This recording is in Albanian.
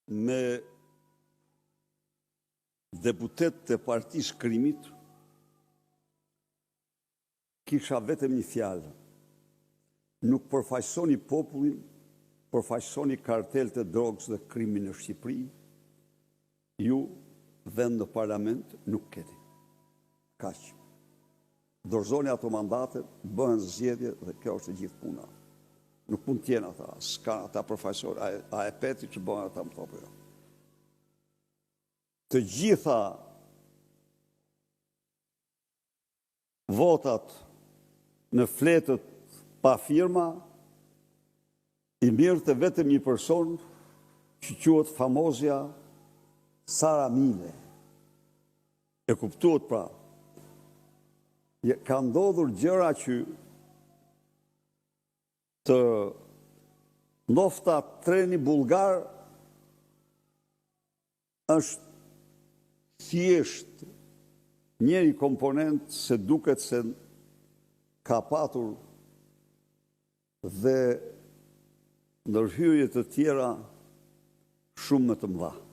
me deputet të partisë Krimit, kisha vetëm një fjalë. Nuk përfaqësoni popullin, përfaqësoni kartel të drogës dhe krimin në Shqipëri, ju vend në parlament nuk keni. Kaq. Dorëzoni ato mandate, bëhen zgjedhje dhe kjo është e gjithë puna. Nuk mund t'jenë ata, s'ka ata përfaqësor, a e peti që bëhen ata më thopë jo. Të gjitha votat në fletët pa firma, i mirë të vetëm një person që quhet famozja Sara Mile. E kuptuat pra, ka ndodhur gjëra që të nofta treni bulgar është thjesht njëri komponent se duket se ka patur dhe ndërhyrje të tjera shumë më të mëdha.